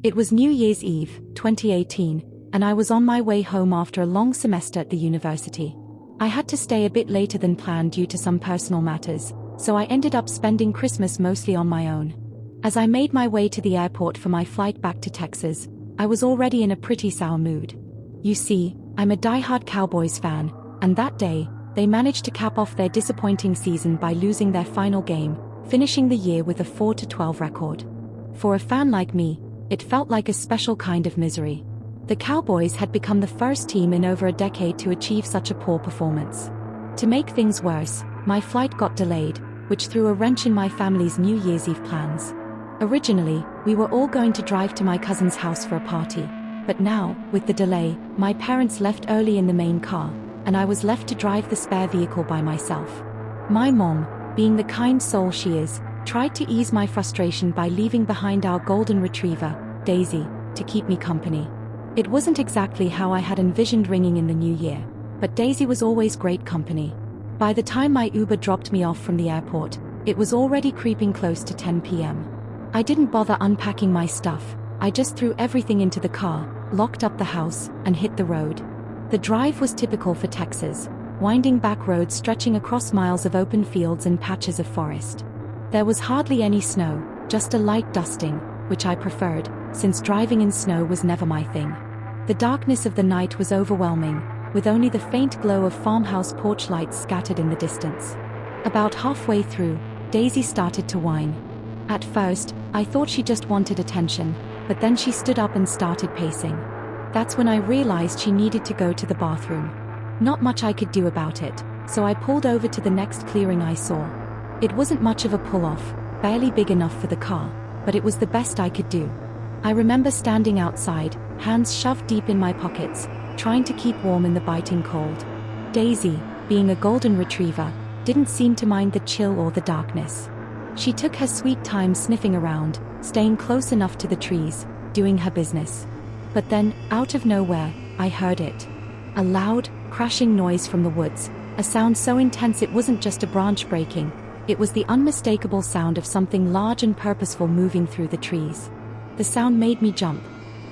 It was New Year's Eve, 2018, and I was on my way home after a long semester at the university. I had to stay a bit later than planned due to some personal matters, so I ended up spending Christmas mostly on my own. As I made my way to the airport for my flight back to Texas, I was already in a pretty sour mood. You see, I'm a diehard Cowboys fan, and that day, they managed to cap off their disappointing season by losing their final game, finishing the year with a 4-12 record. For a fan like me, it felt like a special kind of misery. The Cowboys had become the first team in over a decade to achieve such a poor performance. To make things worse, my flight got delayed, which threw a wrench in my family's New Year's Eve plans. Originally, we were all going to drive to my cousin's house for a party, but now, with the delay, my parents left early in the main car, and I was left to drive the spare vehicle by myself. My mom, being the kind soul she is, tried to ease my frustration by leaving behind our golden retriever, Daisy, to keep me company. It wasn't exactly how I had envisioned ringing in the new year, but Daisy was always great company. By the time my Uber dropped me off from the airport, it was already creeping close to 10 p.m. I didn't bother unpacking my stuff, I just threw everything into the car, locked up the house, and hit the road. The drive was typical for Texas, winding back roads stretching across miles of open fields and patches of forest. There was hardly any snow, just a light dusting, which I preferred, since driving in snow was never my thing. The darkness of the night was overwhelming, with only the faint glow of farmhouse porch lights scattered in the distance. About halfway through, Daisy started to whine. At first, I thought she just wanted attention, but then she stood up and started pacing. That's when I realized she needed to go to the bathroom. Not much I could do about it, so I pulled over to the next clearing I saw. It wasn't much of a pull-off, barely big enough for the car, but it was the best I could do. I remember standing outside, hands shoved deep in my pockets, trying to keep warm in the biting cold. Daisy, being a golden retriever, didn't seem to mind the chill or the darkness. She took her sweet time sniffing around, staying close enough to the trees, doing her business. But then, out of nowhere, I heard it. A loud, crashing noise from the woods, a sound so intense it wasn't just a branch breaking, it was the unmistakable sound of something large and purposeful moving through the trees. The sound made me jump.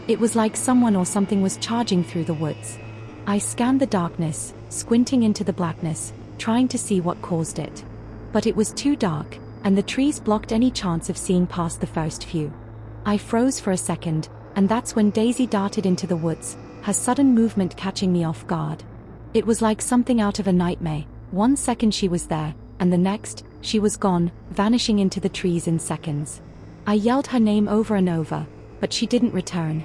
It was like someone or something was charging through the woods. I scanned the darkness, squinting into the blackness, trying to see what caused it. But it was too dark, and the trees blocked any chance of seeing past the first few. I froze for a second, and that's when Daisy darted into the woods, her sudden movement catching me off guard. It was like something out of a nightmare. 1 second she was there, and the next, she was gone, vanishing into the trees in seconds. I yelled her name over and over, but she didn't return.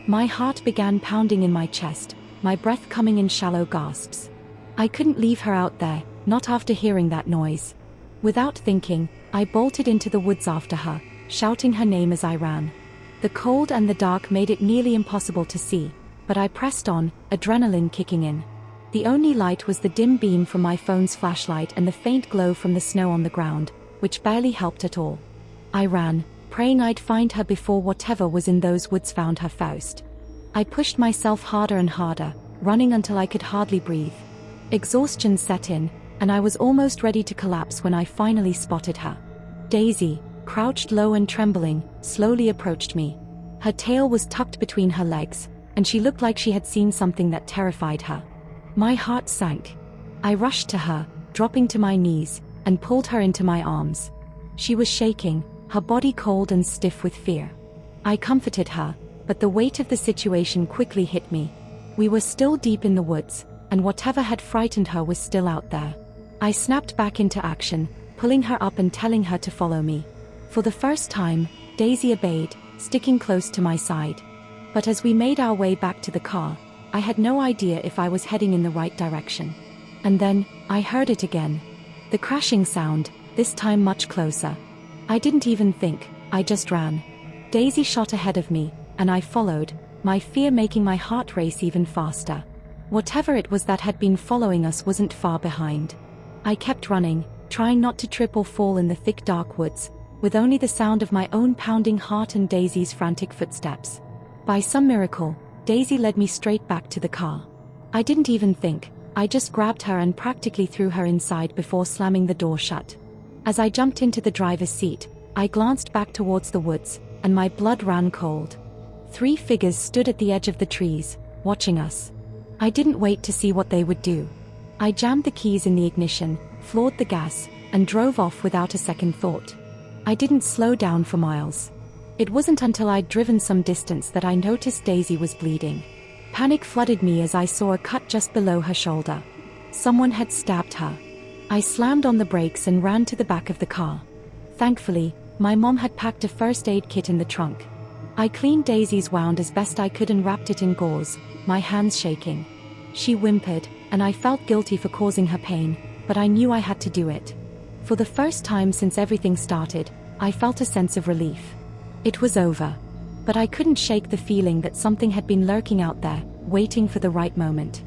My heart began pounding in my chest, my breath coming in shallow gasps. I couldn't leave her out there, not after hearing that noise. Without thinking, I bolted into the woods after her, shouting her name as I ran. The cold and the dark made it nearly impossible to see, but I pressed on, adrenaline kicking in. The only light was the dim beam from my phone's flashlight and the faint glow from the snow on the ground, which barely helped at all. I ran, praying I'd find her before whatever was in those woods found her first. I pushed myself harder and harder, running until I could hardly breathe. Exhaustion set in, and I was almost ready to collapse when I finally spotted her. Daisy, crouched low and trembling, slowly approached me. Her tail was tucked between her legs, and she looked like she had seen something that terrified her. My heart sank. I rushed to her, dropping to my knees, and pulled her into my arms. She was shaking, her body cold and stiff with fear. I comforted her, but the weight of the situation quickly hit me. We were still deep in the woods, and whatever had frightened her was still out there. I snapped back into action, pulling her up and telling her to follow me. For the first time, Daisy obeyed, sticking close to my side. But as we made our way back to the car, I had no idea if I was heading in the right direction. And then, I heard it again. The crashing sound, this time much closer. I didn't even think, I just ran. Daisy shot ahead of me, and I followed, my fear making my heart race even faster. Whatever it was that had been following us wasn't far behind. I kept running, trying not to trip or fall in the thick dark woods, with only the sound of my own pounding heart and Daisy's frantic footsteps. By some miracle, Daisy led me straight back to the car. I didn't even think, I just grabbed her and practically threw her inside before slamming the door shut. As I jumped into the driver's seat, I glanced back towards the woods, and my blood ran cold. 3 figures stood at the edge of the trees, watching us. I didn't wait to see what they would do. I jammed the keys in the ignition, floored the gas, and drove off without a second thought. I didn't slow down for miles. It wasn't until I'd driven some distance that I noticed Daisy was bleeding. Panic flooded me as I saw a cut just below her shoulder. Someone had stabbed her. I slammed on the brakes and ran to the back of the car. Thankfully, my mom had packed a first aid kit in the trunk. I cleaned Daisy's wound as best I could and wrapped it in gauze, my hands shaking. She whimpered, and I felt guilty for causing her pain, but I knew I had to do it. For the first time since everything started, I felt a sense of relief. It was over. But I couldn't shake the feeling that something had been lurking out there, waiting for the right moment.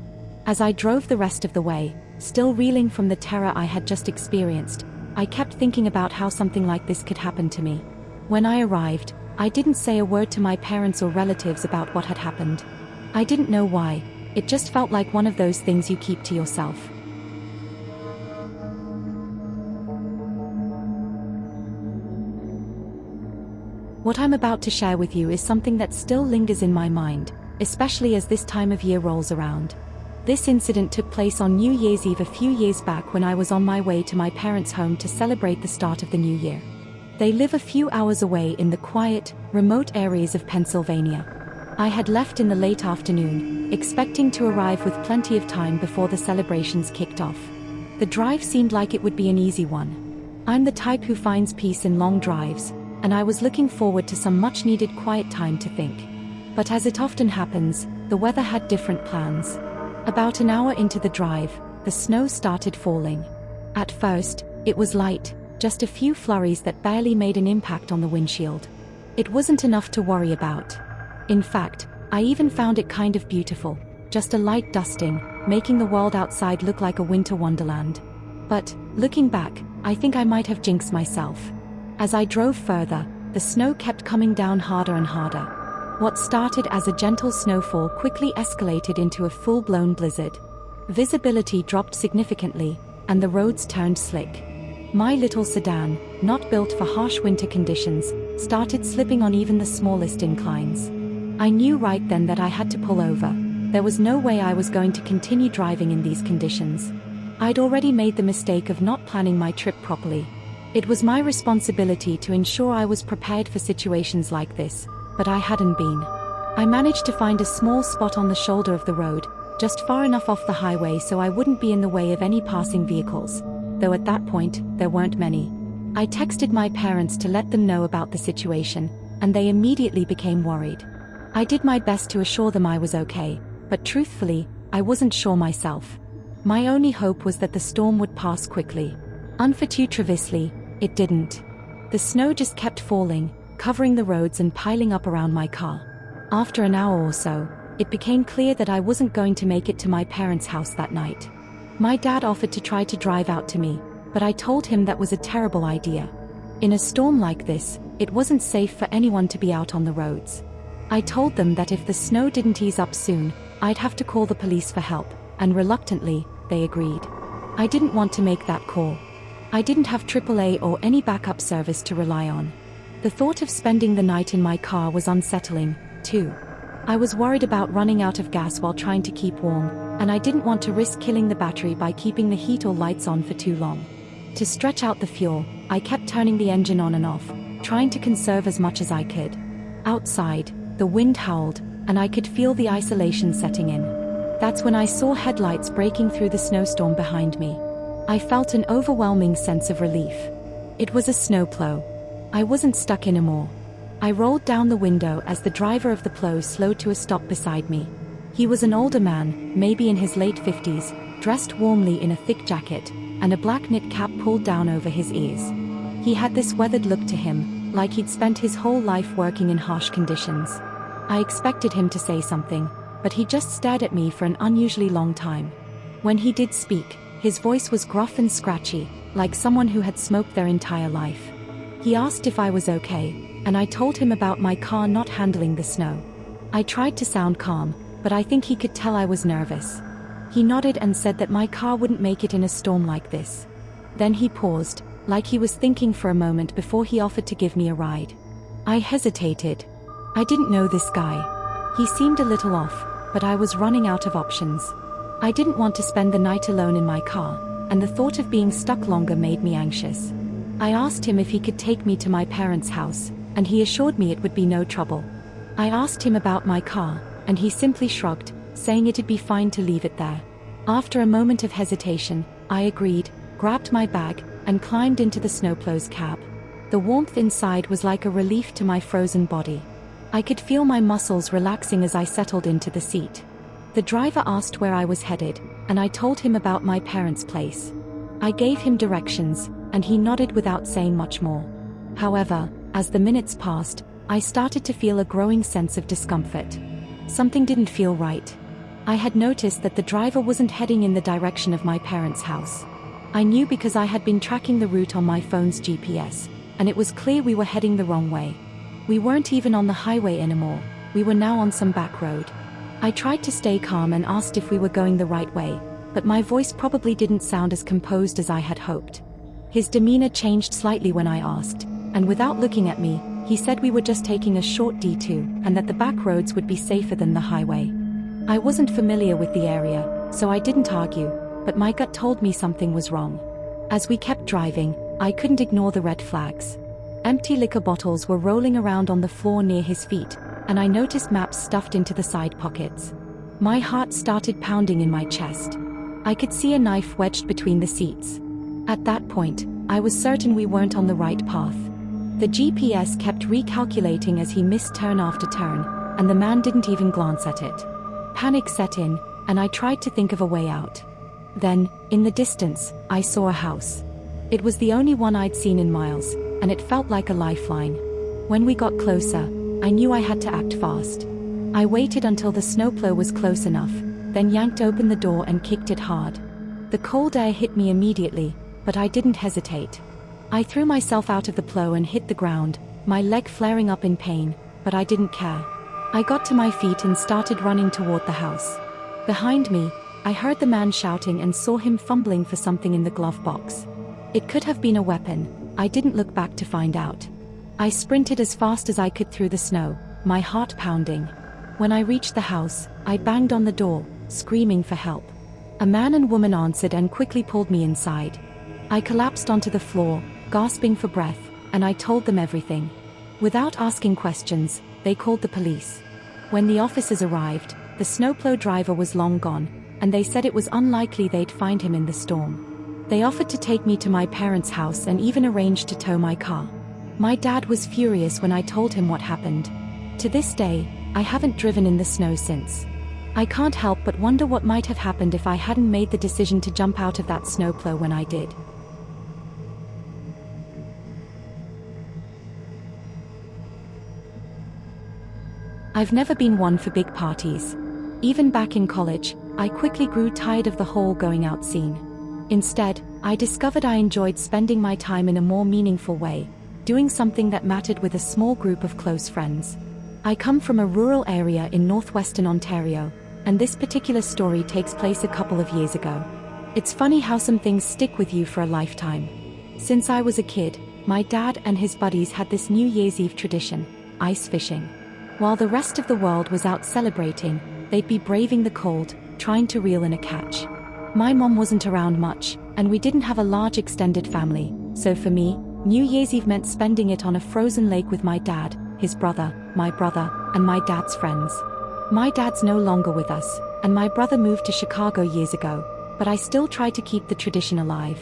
As I drove the rest of the way, still reeling from the terror I had just experienced, I kept thinking about how something like this could happen to me. When I arrived, I didn't say a word to my parents or relatives about what had happened. I didn't know why, it just felt like one of those things you keep to yourself. What I'm about to share with you is something that still lingers in my mind, especially as this time of year rolls around. This incident took place on New Year's Eve a few years back when I was on my way to my parents' home to celebrate the start of the new year. They live a few hours away in the quiet, remote areas of Pennsylvania. I had left in the late afternoon, expecting to arrive with plenty of time before the celebrations kicked off. The drive seemed like it would be an easy one. I'm the type who finds peace in long drives, and I was looking forward to some much-needed quiet time to think. But as it often happens, the weather had different plans. About an hour into the drive, the snow started falling. At first, it was light, just a few flurries that barely made an impact on the windshield. It wasn't enough to worry about. In fact, I even found it kind of beautiful, just a light dusting, making the world outside look like a winter wonderland. But, looking back, I think I might have jinxed myself. As I drove further, the snow kept coming down harder and harder. What started as a gentle snowfall quickly escalated into a full-blown blizzard. Visibility dropped significantly, and the roads turned slick. My little sedan, not built for harsh winter conditions, started slipping on even the smallest inclines. I knew right then that I had to pull over. There was no way I was going to continue driving in these conditions. I'd already made the mistake of not planning my trip properly. It was my responsibility to ensure I was prepared for situations like this, but I hadn't been. I managed to find a small spot on the shoulder of the road, just far enough off the highway so I wouldn't be in the way of any passing vehicles, though at that point, there weren't many. I texted my parents to let them know about the situation, and they immediately became worried. I did my best to assure them I was okay, but truthfully, I wasn't sure myself. My only hope was that the storm would pass quickly. Unfortuitously, it didn't. The snow just kept falling, covering the roads and piling up around my car. After an hour or so, it became clear that I wasn't going to make it to my parents' house that night. My dad offered to try to drive out to me, but I told him that was a terrible idea. In a storm like this, it wasn't safe for anyone to be out on the roads. I told them that if the snow didn't ease up soon, I'd have to call the police for help, and reluctantly, they agreed. I didn't want to make that call. I didn't have AAA or any backup service to rely on. The thought of spending the night in my car was unsettling, too. I was worried about running out of gas while trying to keep warm, and I didn't want to risk killing the battery by keeping the heat or lights on for too long. To stretch out the fuel, I kept turning the engine on and off, trying to conserve as much as I could. Outside, the wind howled, and I could feel the isolation setting in. That's when I saw headlights breaking through the snowstorm behind me. I felt an overwhelming sense of relief. It was a snowplow. I wasn't stuck anymore. I rolled down the window as the driver of the plow slowed to a stop beside me. He was an older man, maybe in his late 50s, dressed warmly in a thick jacket, and a black knit cap pulled down over his ears. He had this weathered look to him, like he'd spent his whole life working in harsh conditions. I expected him to say something, but he just stared at me for an unusually long time. When he did speak, his voice was gruff and scratchy, like someone who had smoked their entire life. He asked if I was okay, and I told him about my car not handling the snow. I tried to sound calm, but I think he could tell I was nervous. He nodded and said that my car wouldn't make it in a storm like this. Then he paused, like he was thinking for a moment before he offered to give me a ride. I hesitated. I didn't know this guy. He seemed a little off, but I was running out of options. I didn't want to spend the night alone in my car, and the thought of being stuck longer made me anxious. I asked him if he could take me to my parents' house, and he assured me it would be no trouble. I asked him about my car, and he simply shrugged, saying it'd be fine to leave it there. After a moment of hesitation, I agreed, grabbed my bag, and climbed into the snowplow's cab. The warmth inside was like a relief to my frozen body. I could feel my muscles relaxing as I settled into the seat. The driver asked where I was headed, and I told him about my parents' place. I gave him directions, and he nodded without saying much more. However, as the minutes passed, I started to feel a growing sense of discomfort. Something didn't feel right. I had noticed that the driver wasn't heading in the direction of my parents' house. I knew because I had been tracking the route on my phone's GPS, and it was clear we were heading the wrong way. We weren't even on the highway anymore, we were now on some back road. I tried to stay calm and asked if we were going the right way, but my voice probably didn't sound as composed as I had hoped. His demeanor changed slightly when I asked, and without looking at me, he said we were just taking a short detour and that the back roads would be safer than the highway. I wasn't familiar with the area, so I didn't argue, but my gut told me something was wrong. As we kept driving, I couldn't ignore the red flags. Empty liquor bottles were rolling around on the floor near his feet, and I noticed maps stuffed into the side pockets. My heart started pounding in my chest. I could see a knife wedged between the seats. At that point, I was certain we weren't on the right path. The GPS kept recalculating as he missed turn after turn, and the man didn't even glance at it. Panic set in, and I tried to think of a way out. Then, in the distance, I saw a house. It was the only one I'd seen in miles, and it felt like a lifeline. When we got closer, I knew I had to act fast. I waited until the snowplow was close enough, then yanked open the door and kicked it hard. The cold air hit me immediately, but I didn't hesitate. I threw myself out of the plow and hit the ground, my leg flaring up in pain, but I didn't care. I got to my feet and started running toward the house. Behind me, I heard the man shouting and saw him fumbling for something in the glove box. It could have been a weapon. I didn't look back to find out. I sprinted as fast as I could through the snow, my heart pounding. When I reached the house, I banged on the door, screaming for help. A man and woman answered and quickly pulled me inside. I collapsed onto the floor, gasping for breath, and I told them everything. Without asking questions, they called the police. When the officers arrived, the snowplow driver was long gone, and they said it was unlikely they'd find him in the storm. They offered to take me to my parents' house and even arranged to tow my car. My dad was furious when I told him what happened. To this day, I haven't driven in the snow since. I can't help but wonder what might have happened if I hadn't made the decision to jump out of that snowplow when I did. I've never been one for big parties. Even back in college, I quickly grew tired of the whole going out scene. Instead, I discovered I enjoyed spending my time in a more meaningful way, doing something that mattered with a small group of close friends. I come from a rural area in northwestern Ontario, and this particular story takes place a couple of years ago. It's funny how some things stick with you for a lifetime. Since I was a kid, my dad and his buddies had this New Year's Eve tradition, ice fishing. While the rest of the world was out celebrating, they'd be braving the cold, trying to reel in a catch. My mom wasn't around much, and we didn't have a large extended family, so for me, New Year's Eve meant spending it on a frozen lake with my dad, his brother, and my dad's friends. My dad's no longer with us, and my brother moved to Chicago years ago, but I still try to keep the tradition alive.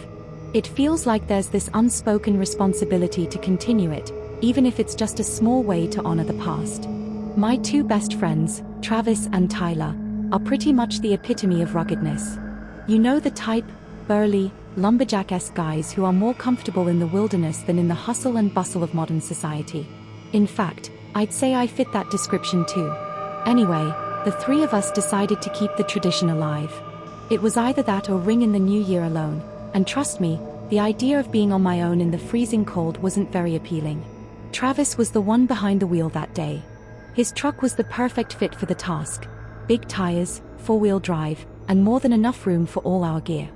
It feels like there's this unspoken responsibility to continue it, even if it's just a small way to honor the past. My two best friends, Travis and Tyler, are pretty much the epitome of ruggedness. You know the type, burly, lumberjack-esque guys who are more comfortable in the wilderness than in the hustle and bustle of modern society. In fact, I'd say I fit that description too. Anyway, the three of us decided to keep the tradition alive. It was either that or ring in the new year alone, and trust me, the idea of being on my own in the freezing cold wasn't very appealing. Travis was the one behind the wheel that day. His truck was the perfect fit for the task. Big tires, four-wheel drive, and more than enough room for all our gear.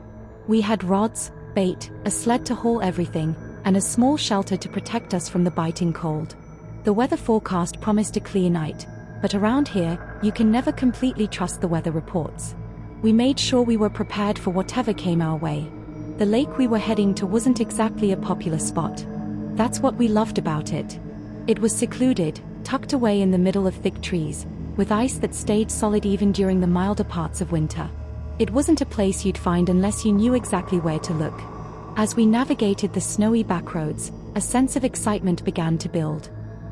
We had rods, bait, a sled to haul everything, and a small shelter to protect us from the biting cold. The weather forecast promised a clear night, but around here, you can never completely trust the weather reports. We made sure we were prepared for whatever came our way. The lake we were heading to wasn't exactly a popular spot. That's what we loved about it. It was secluded, tucked away in the middle of thick trees, with ice that stayed solid even during the milder parts of winter. It wasn't a place you'd find unless you knew exactly where to look. As we navigated the snowy backroads, a sense of excitement began to build.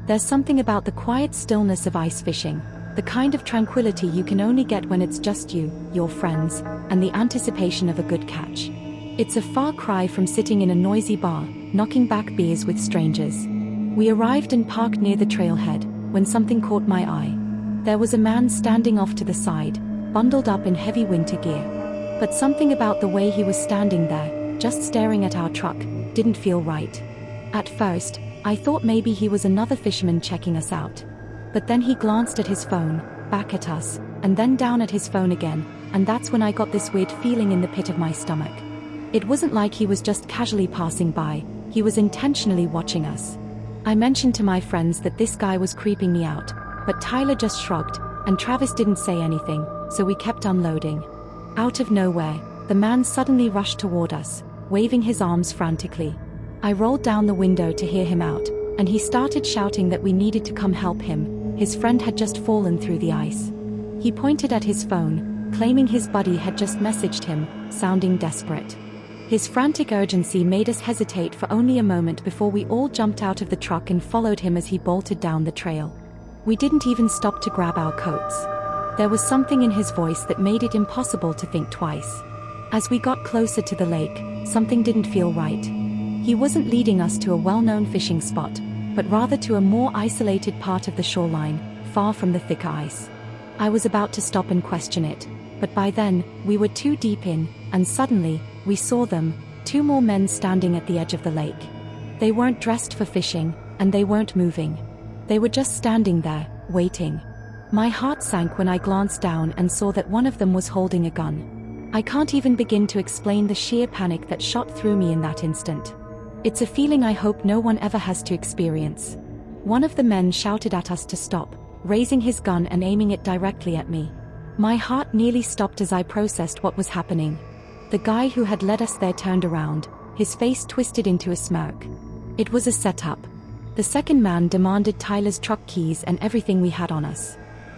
There's something about the quiet stillness of ice fishing, the kind of tranquility you can only get when it's just you, your friends, and the anticipation of a good catch. It's a far cry from sitting in a noisy bar, knocking back beers with strangers. We arrived and parked near the trailhead, when something caught my eye. There was a man standing off to the side, bundled up in heavy winter gear. But something about the way he was standing there, just staring at our truck, didn't feel right. At first, I thought maybe he was another fisherman checking us out. But then he glanced at his phone, back at us, and then down at his phone again, and that's when I got this weird feeling in the pit of my stomach. It wasn't like he was just casually passing by, he was intentionally watching us. I mentioned to my friends that this guy was creeping me out, but Tyler just shrugged, and Travis didn't say anything, so we kept unloading. Out of nowhere, the man suddenly rushed toward us, waving his arms frantically. I rolled down the window to hear him out, and he started shouting that we needed to come help him. His friend had just fallen through the ice. He pointed at his phone, claiming his buddy had just messaged him, sounding desperate. His frantic urgency made us hesitate for only a moment before we all jumped out of the truck and followed him as he bolted down the trail. We didn't even stop to grab our coats. There was something in his voice that made it impossible to think twice. As we got closer to the lake, something didn't feel right. He wasn't leading us to a well-known fishing spot, but rather to a more isolated part of the shoreline, far from the thicker ice. I was about to stop and question it, but by then, we were too deep in, and suddenly, we saw them, 2 more men standing at the edge of the lake. They weren't dressed for fishing, and they weren't moving. They were just standing there, waiting. My heart sank when I glanced down and saw that one of them was holding a gun. I can't even begin to explain the sheer panic that shot through me in that instant. It's a feeling I hope no one ever has to experience. One of the men shouted at us to stop, raising his gun and aiming it directly at me. My heart nearly stopped as I processed what was happening. The guy who had led us there turned around, his face twisted into a smirk. It was a setup. The second man demanded Tyler's truck keys and everything we had on us.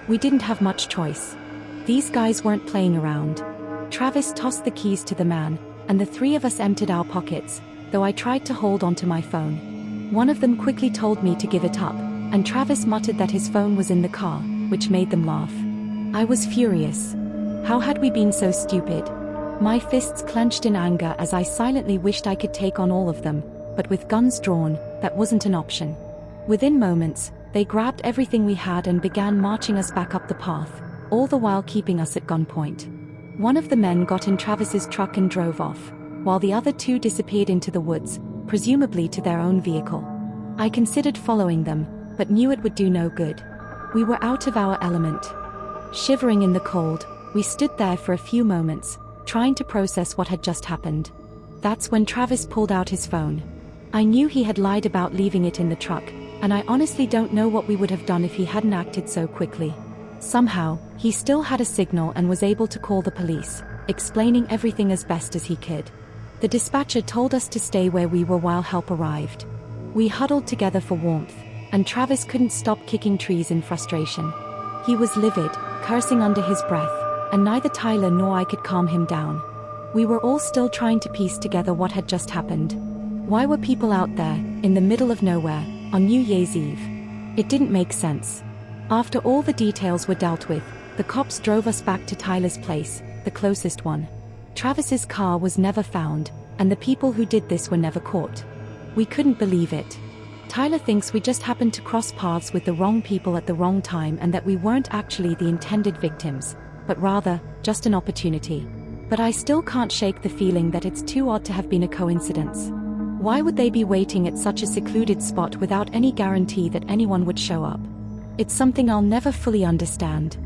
We didn't have much choice. These guys weren't playing around. Travis tossed the keys to the man, and the 3 of us emptied our pockets, though I tried to hold onto my phone. One of them quickly told me to give it up, and Travis muttered that his phone was in the car, which made them laugh. I was furious. How had we been so stupid? My fists clenched in anger as I silently wished I could take on all of them, but with guns drawn, that wasn't an option. Within moments, they grabbed everything we had and began marching us back up the path, all the while keeping us at gunpoint. One of the men got in Travis's truck and drove off, while the other 2 disappeared into the woods, presumably to their own vehicle. I considered following them, but knew it would do no good. We were out of our element. Shivering in the cold, we stood there for a few moments, trying to process what had just happened. That's when Travis pulled out his phone. I knew he had lied about leaving it in the truck, and I honestly don't know what we would have done if he hadn't acted so quickly. Somehow, he still had a signal and was able to call the police, explaining everything as best as he could. The dispatcher told us to stay where we were while help arrived. We huddled together for warmth, and Travis couldn't stop kicking trees in frustration. He was livid, cursing under his breath, and neither Tyler nor I could calm him down. We were all still trying to piece together what had just happened. Why were people out there, in the middle of nowhere, on New Year's Eve? It didn't make sense. After all the details were dealt with, the cops drove us back to Tyler's place, the closest one. Travis's car was never found, and the people who did this were never caught. We couldn't believe it. Tyler thinks we just happened to cross paths with the wrong people at the wrong time and that we weren't actually the intended victims, but rather, just an opportunity. But I still can't shake the feeling that it's too odd to have been a coincidence. Why would they be waiting at such a secluded spot without any guarantee that anyone would show up? It's something I'll never fully understand.